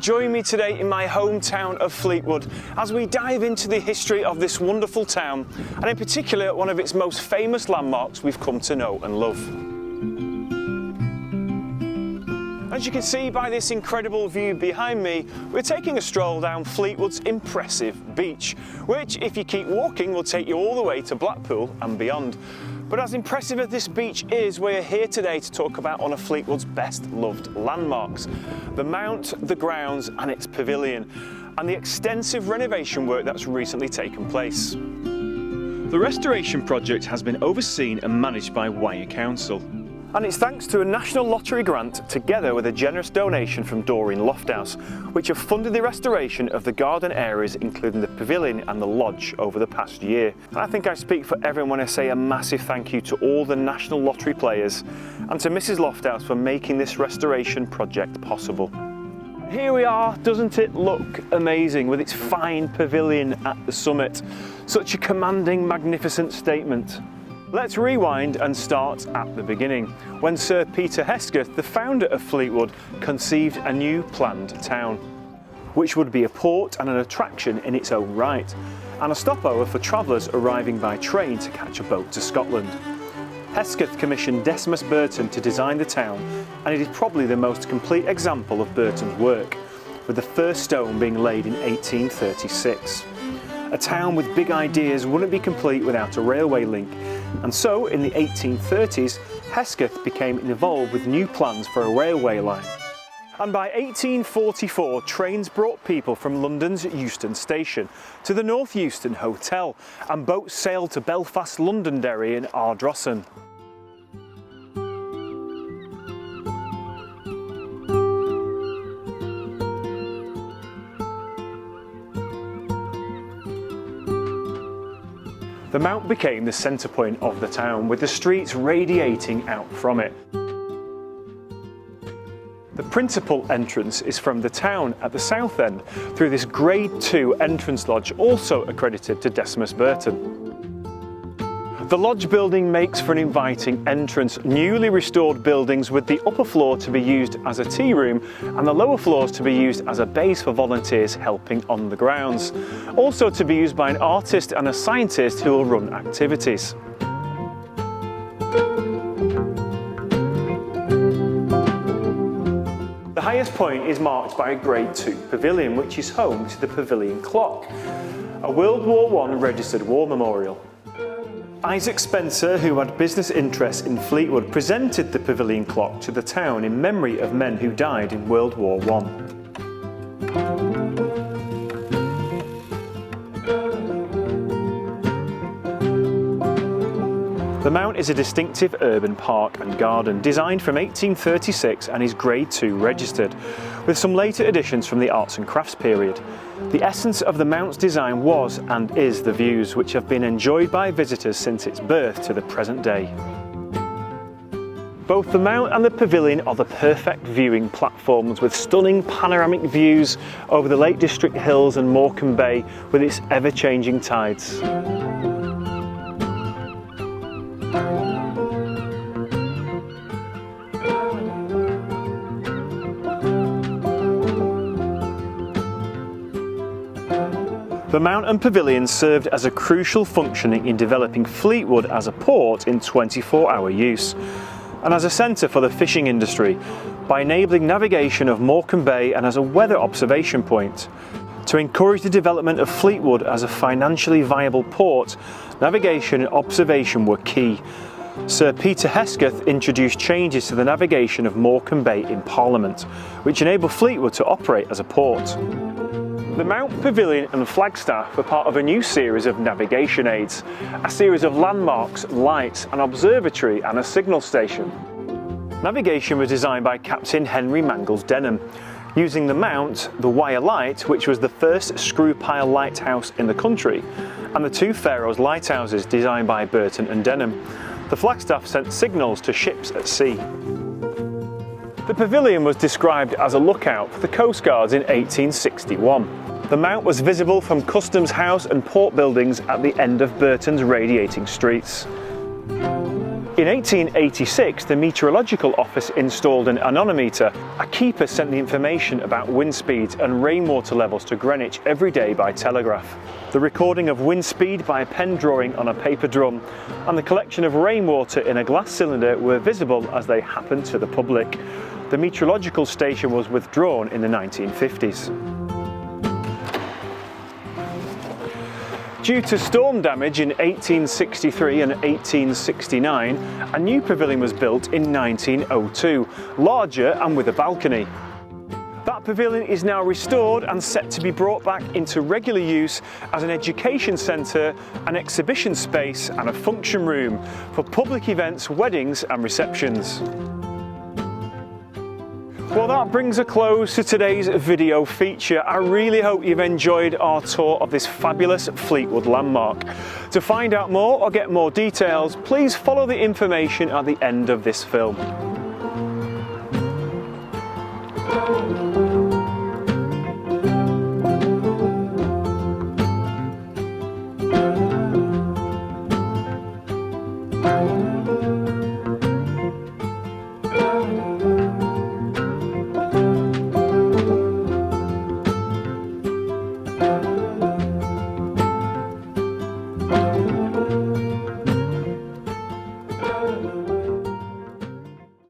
join me today in my hometown of Fleetwood as we dive into the history of this wonderful town, and in particular one of its most famous landmarks we've come to know and love. As you can see by this incredible view behind me, we're taking a stroll down Fleetwood's impressive beach, which, if you keep walking, will take you all the way to Blackpool and beyond. But as impressive as this beach is, we're here today to talk about one of Fleetwood's best loved landmarks, the Mount, the grounds and its pavilion, and the extensive renovation work that's recently taken place. The restoration project has been overseen and managed by Wyre Council. And it's thanks to a National Lottery grant together with a generous donation from Doreen Lofthouse, which have funded the restoration of the garden areas including the pavilion and the lodge over the past year. And I think I speak for everyone when I say a massive thank you to all the National Lottery players and to Mrs Lofthouse for making this restoration project possible. Here we are, doesn't it look amazing with its fine pavilion at the summit? Such a commanding, magnificent statement. Let's rewind and start at the beginning, when Sir Peter Hesketh, the founder of Fleetwood, conceived a new planned town, which would be a port and an attraction in its own right, and a stopover for travellers arriving by train to catch a boat to Scotland. Hesketh commissioned Decimus Burton to design the town, and it is probably the most complete example of Burton's work, with the first stone being laid in 1836. A town with big ideas wouldn't be complete without a railway link, and so in the 1830s Hesketh became involved with new plans for a railway line. And by 1844 trains brought people from London's Euston Station to the North Euston Hotel, and boats sailed to Belfast, Londonderry and Ardrossan. The Mount became the centre point of the town, with the streets radiating out from it. The principal entrance is from the town at the south end through this Grade 2 entrance lodge, also accredited to Decimus Burton. The lodge building makes for an inviting entrance, newly restored buildings with the upper floor to be used as a tea room and the lower floors to be used as a base for volunteers helping on the grounds, also to be used by an artist and a scientist who will run activities. The highest point is marked by a Grade 2 pavilion, which is home to the Pavilion Clock, a World War I registered war memorial. Isaac Spencer, who had business interests in Fleetwood, presented the Pavilion Clock to the town in memory of men who died in World War I. The Mount is a distinctive urban park and garden designed from 1836 and is Grade 2 registered, with some later additions from the arts and crafts period. The essence of the Mount's design was and is the views, which have been enjoyed by visitors since its birth to the present day. Both the Mount and the Pavilion are the perfect viewing platforms, with stunning panoramic views over the Lake District hills and Morecambe Bay with its ever-changing tides. The Mount and Pavilion served as a crucial function in developing Fleetwood as a port in 24-hour use, and as a centre for the fishing industry, by enabling navigation of Morecambe Bay and as a weather observation point. To encourage the development of Fleetwood as a financially viable port, navigation and observation were key. Sir Peter Hesketh introduced changes to the navigation of Morecambe Bay in Parliament, which enabled Fleetwood to operate as a port. The Mount, Pavilion and Flagstaff were part of a new series of navigation aids, a series of landmarks, lights, an observatory and a signal station. Navigation was designed by Captain Henry Mangles Denham, using the Mount, the Wyre Light, which was the first screw-pile lighthouse in the country, and the two Faroes lighthouses designed by Burton and Denham. The Flagstaff sent signals to ships at sea. The Pavilion was described as a lookout for the Coast Guards in 1861. The Mount was visible from Customs House and port buildings at the end of Burton's radiating streets. In 1886, the Meteorological Office installed an anemometer. A keeper sent the information about wind speeds and rainwater levels to Greenwich every day by telegraph. The recording of wind speed by a pen drawing on a paper drum and the collection of rainwater in a glass cylinder were visible as they happened to the public. The meteorological station was withdrawn in the 1950s. Due to storm damage in 1863 and 1869, a new pavilion was built in 1902, larger and with a balcony. That pavilion is now restored and set to be brought back into regular use as an education centre, an exhibition space and a function room for public events, weddings and receptions. Well, that brings a close to today's video feature. I really hope you've enjoyed our tour of this fabulous Fleetwood landmark. To find out more or get more details, please follow the information at the end of this film.